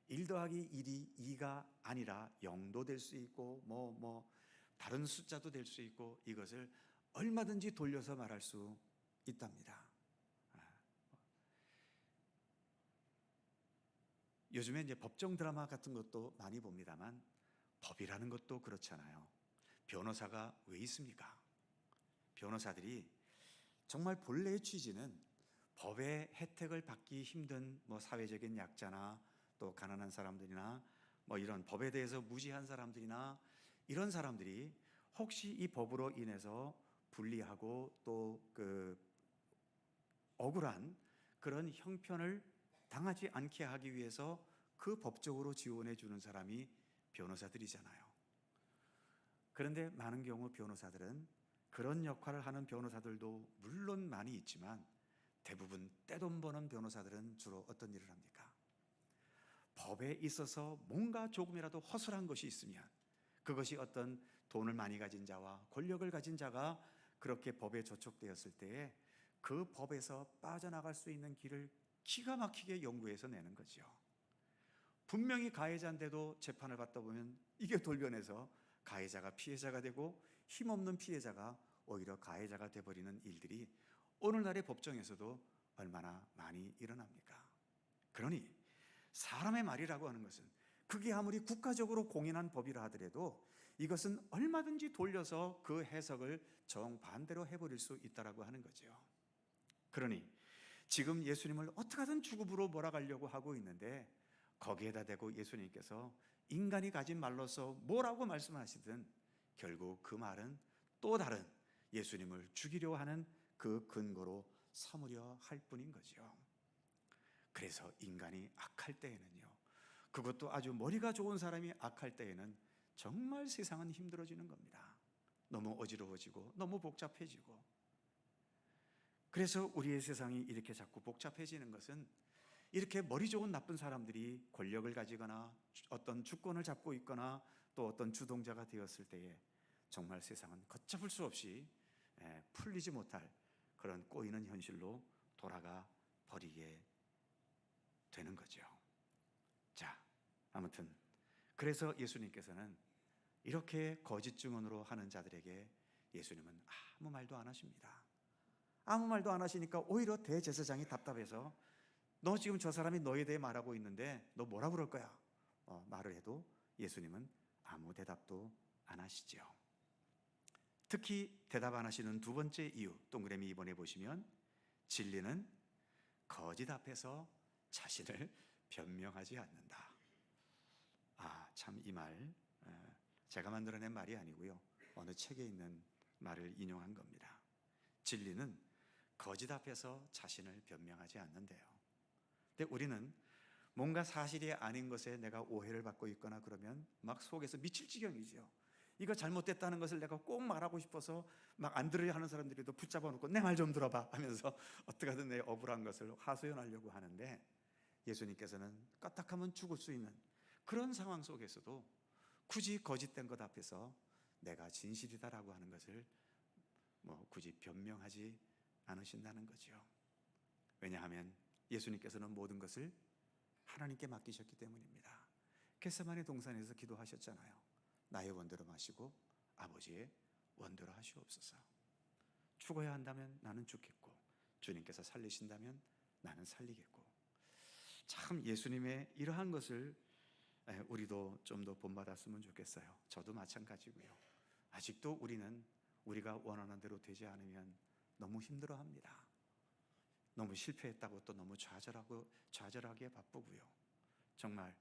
S1: 1 더하기 1이 2가 아니라 0도 될 수 있고 다른 숫자도 될 수 있고 이것을 얼마든지 돌려서 말할 수 있답니다. 요즘에 이제 법정 드라마 같은 것도 많이 봅니다만 법이라는 것도 그렇잖아요. 변호사가 왜 있습니까? 변호사들이 정말 본래의 취지는 법의 혜택을 받기 힘든 사회적인 약자나 또 가난한 사람들이나 이런 법에 대해서 무지한 사람들이나 이런 사람들이 혹시 이 법으로 인해서 불리하고 또 억울한 그런 형편을 당하지 않게 하기 위해서 그 법적으로 지원해 주는 사람이 변호사들이잖아요. 그런데 많은 경우 변호사들은 그런 역할을 하는 변호사들도 물론 많이 있지만 대부분 떼돈 버는 변호사들은 주로 어떤 일을 합니까? 법에 있어서 뭔가 조금이라도 허술한 것이 있으면 그것이 어떤 돈을 많이 가진 자와 권력을 가진 자가 그렇게 법에 저촉되었을 때에 그 법에서 빠져나갈 수 있는 길을 기가 막히게 연구해서 내는 거죠. 분명히 가해자인데도 재판을 받다 보면 이게 돌변해서 가해자가 피해자가 되고 힘없는 피해자가 오히려 가해자가 돼버리는 일들이 오늘날의 법정에서도 얼마나 많이 일어납니까? 그러니 사람의 말이라고 하는 것은 그게 아무리 국가적으로 공인한 법이라 하더라도 이것은 얼마든지 돌려서 그 해석을 정반대로 해버릴 수 있다라고 하는 거죠. 그러니 지금 예수님을 어떻게 하든 주급으로 몰아가려고 하고 있는데 거기에다 대고 예수님께서 인간이 가진 말로서 뭐라고 말씀하시든 결국 그 말은 또 다른 예수님을 죽이려 하는 그 근거로 삼으려 할 뿐인 거죠. 그래서 인간이 악할 때에는요, 그것도 아주 머리가 좋은 사람이 악할 때에는 정말 세상은 힘들어지는 겁니다. 너무 어지러워지고 너무 복잡해지고. 그래서 우리의 세상이 이렇게 자꾸 복잡해지는 것은 이렇게 머리 좋은 나쁜 사람들이 권력을 가지거나 어떤 주권을 잡고 있거나 또 어떤 주동자가 되었을 때에 정말 세상은 걷잡을 수 없이 풀리지 못할 그런 꼬이는 현실로 돌아가 버리게 되는 거죠. 자, 아무튼 그래서 예수님께서는 이렇게 거짓 증언으로 하는 자들에게 예수님은 아무 말도 안 하십니다. 아무 말도 안 하시니까 오히려 대제사장이 답답해서 너 지금 저 사람이 너에 대해 말하고 있는데 너 뭐라 그럴 거야? 말을 해도 예수님은 아무 대답도 안 하시죠. 특히 대답 안 하시는 두 번째 이유, 동그라미 2번에 보시면 진리는 거짓 앞에서 자신을 변명하지 않는다. 참 이 말 제가 만들어낸 말이 아니고요, 어느 책에 있는 말을 인용한 겁니다. 진리는 거짓 앞에서 자신을 변명하지 않는데요. 근데 우리는 뭔가 사실이 아닌 것에 내가 오해를 받고 있거나 그러면 막 속에서 미칠 지경이죠. 이거 잘못됐다는 것을 내가 꼭 말하고 싶어서 막 안 들으려 하는 사람들이도 붙잡아 놓고 내 말 좀 들어봐 하면서 어떻게든 내 억울한 것을 하소연하려고 하는데, 예수님께서는 까딱하면 죽을 수 있는 그런 상황 속에서도 굳이 거짓된 것 앞에서 내가 진실이다라고 하는 것을 굳이 변명하지 않으신다는 거죠. 왜냐하면 예수님께서는 모든 것을 하나님께 맡기셨기 때문입니다. 겟세마네 동산에서 기도하셨잖아요. 나의 원대로 마시고 아버지의 원대로 하시옵소서. 죽어야 한다면 나는 죽겠고 주님께서 살리신다면 나는 살리겠고. 참 예수님의 이러한 것을 우리도 좀 더 본받았으면 좋겠어요. 저도 마찬가지고요. 아직도 우리는 우리가 원하는 대로 되지 않으면 너무 힘들어합니다. 너무 실패했다고 또 너무 좌절하기에 바쁘고요. 정말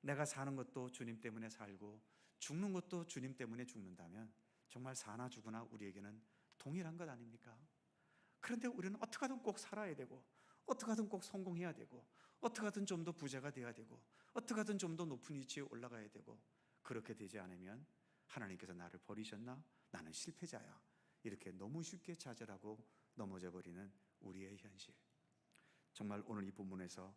S1: 내가 사는 것도 주님 때문에 살고 죽는 것도 주님 때문에 죽는다면 정말 사나 죽으나 우리에게는 동일한 것 아닙니까? 그런데 우리는 어떻게 하든 꼭 살아야 되고, 어떻게 하든 꼭 성공해야 되고, 어떻게 하든 좀 더 부자가 돼야 되고, 어떻게 하든 좀 더 높은 위치에 올라가야 되고, 그렇게 되지 않으면 하나님께서 나를 버리셨나? 나는 실패자야. 이렇게 너무 쉽게 좌절하고 넘어져 버리는 우리의 현실. 정말 오늘 이 본문에서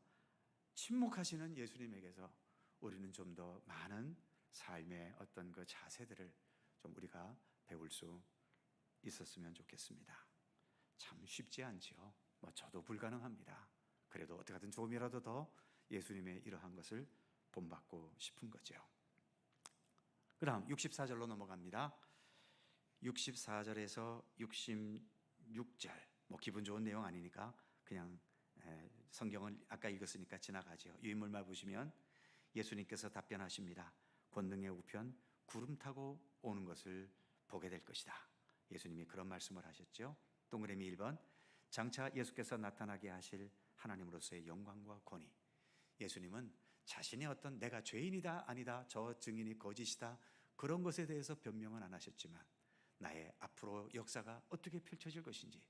S1: 침묵하시는 예수님에게서 우리는 좀 더 많은 삶의 어떤 그 자세들을 좀 우리가 배울 수 있었으면 좋겠습니다. 참 쉽지 않지요. 저도 불가능합니다. 그래도 어떻게 하든 조금이라도 더 예수님의 이러한 것을 본받고 싶은 거죠. 그 다음 64절로 넘어갑니다. 64절에서 66절, 기분 좋은 내용 아니니까 그냥 성경을 아까 읽었으니까 지나가죠. 유인물만 보시면 예수님께서 답변하십니다. 권능의 우편 구름 타고 오는 것을 보게 될 것이다. 예수님이 그런 말씀을 하셨죠. 동그라미 1번, 장차 예수께서 나타나게 하실 하나님으로서의 영광과 권위. 예수님은 자신의 어떤 내가 죄인이다 아니다, 저 증인이 거짓이다, 그런 것에 대해서 변명은 안 하셨지만 나의 앞으로 역사가 어떻게 펼쳐질 것인지,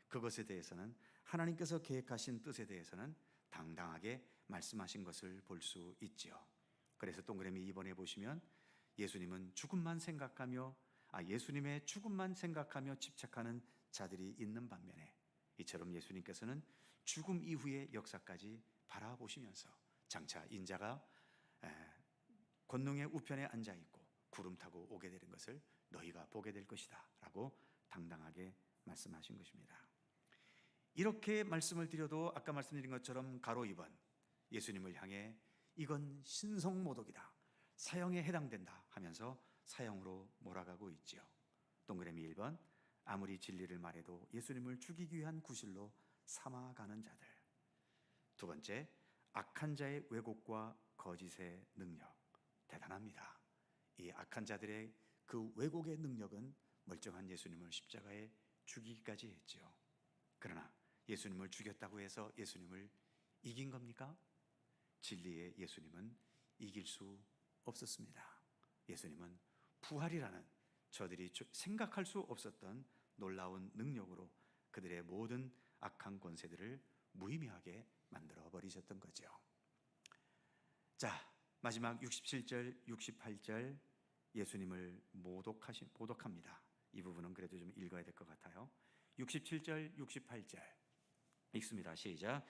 S1: 그것에 대해서는 하나님께서 계획하신 뜻에 대해서는 당당하게 말씀하신 것을 볼 수 있지요. 그래서 동그라미 2번에 보시면 예수님의 죽음만 생각하며 집착하는 자들이 있는 반면에, 이처럼 예수님께서는 죽음 이후의 역사까지 바라보시면서 장차 인자가 권능의 우편에 앉아있고 구름 타고 오게 되는 것을 너희가 보게 될 것이다 라고 당당하게 말씀하신 것입니다. 이렇게 말씀을 드려도 아까 말씀드린 것처럼 가로 2번, 예수님을 향해 이건 신성모독이다, 사형에 해당된다 하면서 사형으로 몰아가고 있지요. 동그라미 1번, 아무리 진리를 말해도 예수님을 죽이기 위한 구실로 삼아가는 자들. 두 번째, 악한 자의 왜곡과 거짓의 능력. 대단합니다. 이 악한 자들의 그 왜곡의 능력은 멀쩡한 예수님을 십자가에 죽이기까지 했지요. 그러나 예수님을 죽였다고 해서 예수님을 이긴 겁니까? 진리의 예수님은 이길 수 없었습니다. 예수님은 부활이라는 저들이 생각할 수 없었던 놀라운 능력으로 그들의 모든 악한 권세들을 무의미하게 만들어 버리셨던 거죠. 자, 마지막 67절, 68절 예수님을 모독합니다. 이 부분은 그래도 좀 읽어야 될 것 같아요. 67절, 68절 읽습니다. 시작.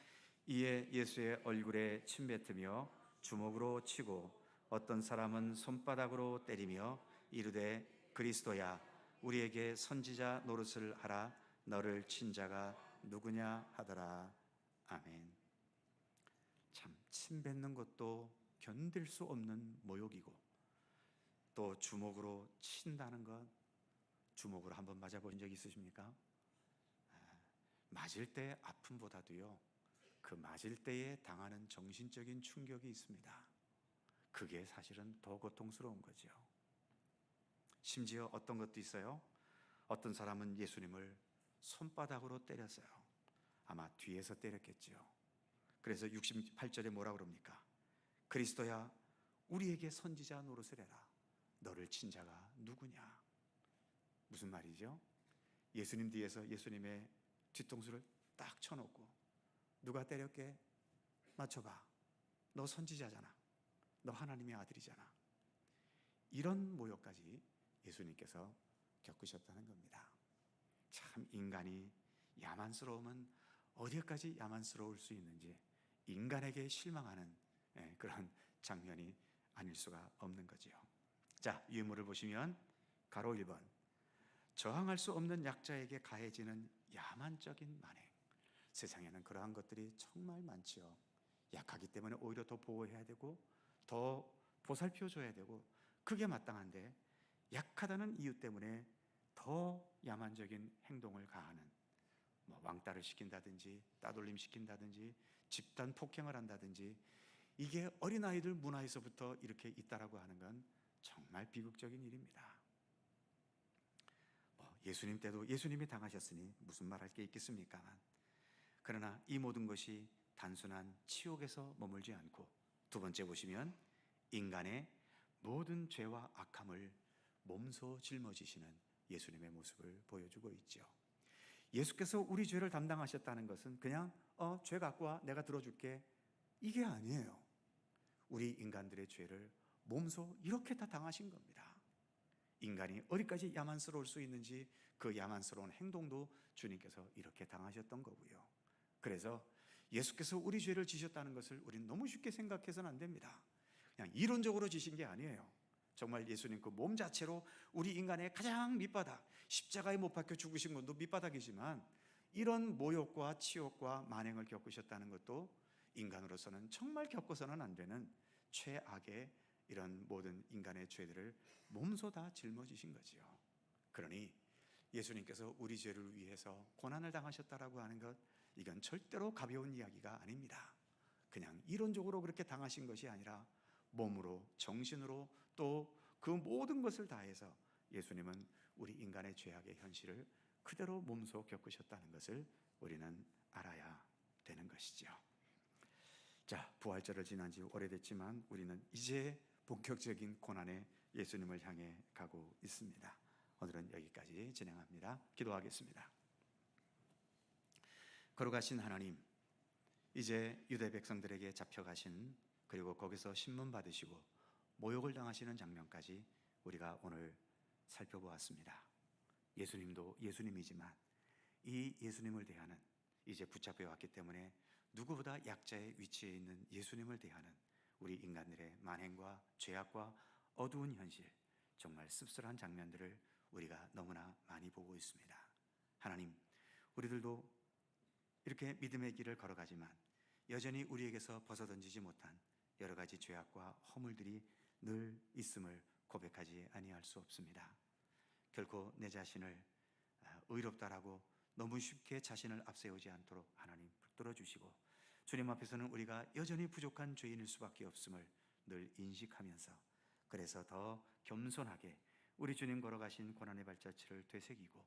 S1: 이에 예수의 얼굴에 침 뱉으며 주먹으로 치고 어떤 사람은 손바닥으로 때리며 이르되 그리스도야 우리에게 선지자 노릇을 하라, 너를 친 자가 누구냐 하더라. 아멘. 참 침 뱉는 것도 견딜 수 없는 모욕이고, 또 주먹으로 친다는 것, 주먹으로 한번 맞아보신 적 있으십니까? 맞을 때 아픔보다도요, 그 맞을 때에 당하는 정신적인 충격이 있습니다. 그게 사실은 더 고통스러운 거죠. 심지어 어떤 것도 있어요. 어떤 사람은 예수님을 손바닥으로 때렸어요. 아마 뒤에서 때렸겠지요. 그래서 68절에 뭐라 그럽니까? 그리스도야 우리에게 선지자 노릇을 해라. 너를 친 자가 누구냐? 무슨 말이죠? 예수님 뒤에서 예수님의 뒤통수를 딱 쳐놓고 누가 때렸게? 맞춰봐. 너 선지자잖아. 너 하나님의 아들이잖아. 이런 모욕까지 예수님께서 겪으셨다는 겁니다. 참 인간이 야만스러우면 어디까지 야만스러울 수 있는지 인간에게 실망하는 그런 장면이 아닐 수가 없는 거지요. 자, 유물을 보시면 가로 1번 저항할 수 없는 약자에게 가해지는 야만적인 만행. 세상에는 그러한 것들이 정말 많지요. 약하기 때문에 오히려 더 보호해야 되고 더 보살펴줘야 되고 그게 마땅한데 약하다는 이유 때문에 더 야만적인 행동을 가하는 왕따를 시킨다든지 따돌림 시킨다든지 집단 폭행을 한다든지 이게 어린아이들 문화에서부터 이렇게 있다라고 하는 건 정말 비극적인 일입니다. 예수님 때도 예수님이 당하셨으니 무슨 말할 게 있겠습니까? 그러나 이 모든 것이 단순한 치욕에서 머물지 않고 두 번째 보시면 인간의 모든 죄와 악함을 몸소 짊어지시는 예수님의 모습을 보여주고 있죠. 예수께서 우리 죄를 담당하셨다는 것은 그냥 죄 갖고 와 내가 들어줄게 이게 아니에요. 우리 인간들의 죄를 몸소 이렇게 다 당하신 겁니다. 인간이 어디까지 야만스러울 수 있는지 그 야만스러운 행동도 주님께서 이렇게 당하셨던 거고요. 그래서 예수께서 우리 죄를 지셨다는 것을 우리는 너무 쉽게 생각해서는 안 됩니다. 그냥 이론적으로 지신 게 아니에요. 정말 예수님 그 몸 자체로 우리 인간의 가장 밑바닥, 십자가에 못 박혀 죽으신 것도 밑바닥이지만 이런 모욕과 치욕과 만행을 겪으셨다는 것도 인간으로서는 정말 겪어서는 안 되는 최악의 이런 모든 인간의 죄들을 몸소 다 짊어지신 거지요. 그러니 예수님께서 우리 죄를 위해서 고난을 당하셨다라고 하는 것, 이건 절대로 가벼운 이야기가 아닙니다. 그냥 이론적으로 그렇게 당하신 것이 아니라 몸으로, 정신으로 또 그 모든 것을 다해서 예수님은 우리 인간의 죄악의 현실을 그대로 몸소 겪으셨다는 것을 우리는 알아야 되는 것이죠. 자, 부활절을 지난 지 오래됐지만 우리는 이제 본격적인 고난의 예수님을 향해 가고 있습니다. 오늘은 여기까지 진행합니다. 기도하겠습니다. 거룩하신 하나님, 이제 유대 백성들에게 잡혀가신 그리고 거기서 신문 받으시고 모욕을 당하시는 장면까지 우리가 오늘 살펴보았습니다. 예수님도 예수님이지만 이 예수님을 대하는 이제 붙잡혀 왔기 때문에 누구보다 약자의 위치에 있는 예수님을 대하는 우리 인간들의 만행과 죄악과 어두운 현실, 정말 씁쓸한 장면들을 우리가 너무나 많이 보고 있습니다. 하나님, 우리들도 이렇게 믿음의 길을 걸어가지만 여전히 우리에게서 벗어던지지 못한 여러 가지 죄악과 허물들이 늘 있음을 고백하지 아니할 수 없습니다. 결코 내 자신을 의롭다라고 너무 쉽게 자신을 앞세우지 않도록 하나님 붙들어 주시고 주님 앞에서는 우리가 여전히 부족한 죄인일 수밖에 없음을 늘 인식하면서 그래서 더 겸손하게 우리 주님 걸어가신 고난의 발자취를 되새기고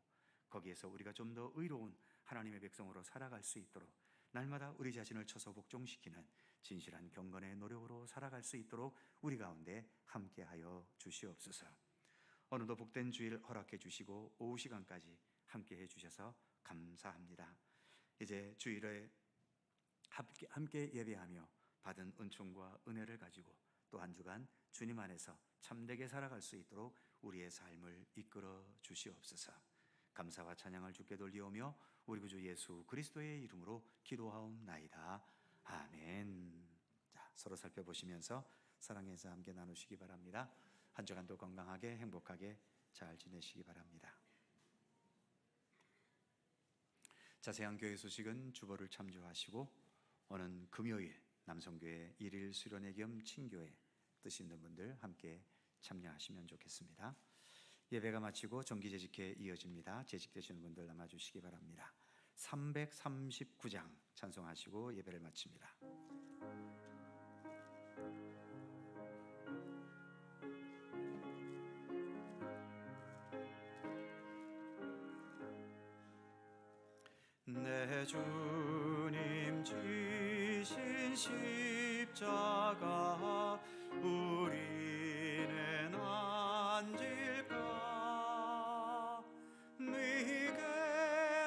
S1: 거기에서 우리가 좀 더 의로운 하나님의 백성으로 살아갈 수 있도록 날마다 우리 자신을 쳐서 복종시키는 진실한 경건의 노력으로 살아갈 수 있도록 우리 가운데 함께하여 주시옵소서. 오늘도 복된 주일 허락해 주시고 오후 시간까지 함께해 주셔서 감사합니다. 이제 주일에 함께 예배하며 받은 은총과 은혜를 가지고 또 한 주간 주님 안에서 참되게 살아갈 수 있도록 우리의 삶을 이끌어 주시옵소서. 감사와 찬양을 주께 돌리오며 우리 구주 예수 그리스도의 이름으로 기도하옵나이다. 아멘. 자, 서로 살펴보시면서 사랑해서 함께 나누시기 바랍니다. 한 주간도 건강하게 행복하게 잘 지내시기 바랍니다. 자세한 교회 소식은 주보를 참조하시고 오는 금요일 남성교회 일일 수련회 겸 친교회 뜻 있는 분들 함께 참여하시면 좋겠습니다. 예배가 마치고 정기재직회 이어집니다. 재직되시는 분들 남아주시기 바랍니다. 339장 찬송하시고 예배를 마칩니다. 십자가 우리는 앉을까? 네게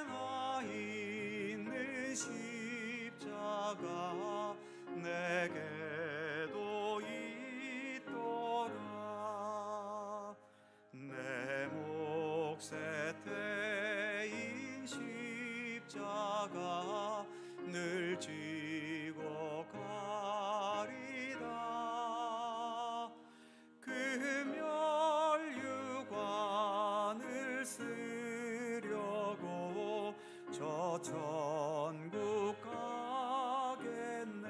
S1: 나 있는 십자가 내게도 있도다. 내 몫에 태인 십자가 늘 지고 가리다. 그 멸류관을 쓰려고 저 천국 가겠네.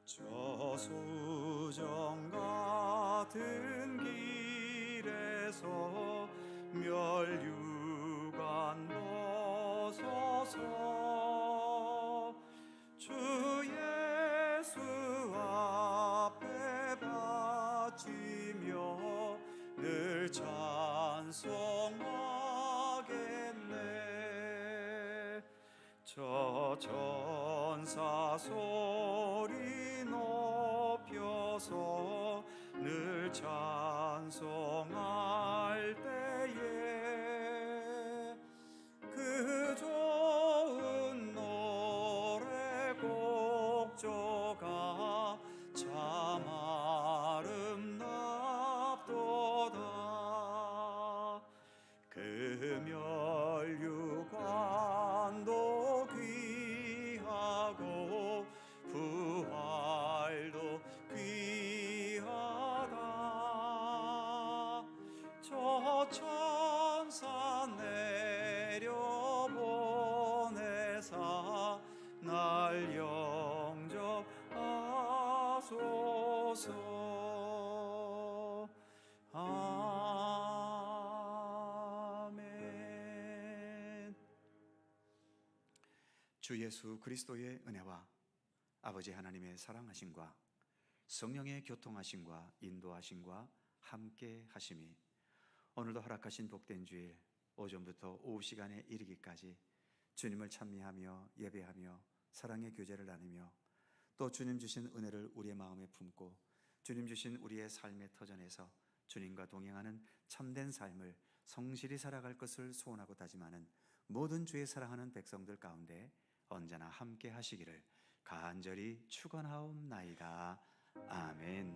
S1: 저 소정 같은 길에서 멸류관 벗어서 주 예수 앞에 바치며 늘 찬송하겠네. 저 천사 소리 높여서 늘 찬송할 때에 그 좋은 노래 곡조가 참 아름답도다. 그 멸류관도 귀하고 부활도 귀하다. 저 천사 내려보내사 날 영접하소서. 아멘. 주 예수 그리스도의 은혜와 아버지 하나님의 사랑하심과 성령의 교통하심과 인도하심과 함께 하심이 오늘도 허락하신 복된 주일 오전부터 오후 시간에 이르기까지 주님을 찬미하며 예배하며 사랑의 교제를 나누며 또 주님 주신 은혜를 우리의 마음에 품고 주님 주신 우리의 삶의 터전에서 주님과 동행하는 참된 삶을 성실히 살아갈 것을 소원하고 다짐하는 모든 주의 사랑하는 백성들 가운데 언제나 함께 하시기를 간절히 축원하옵나이다. 아멘.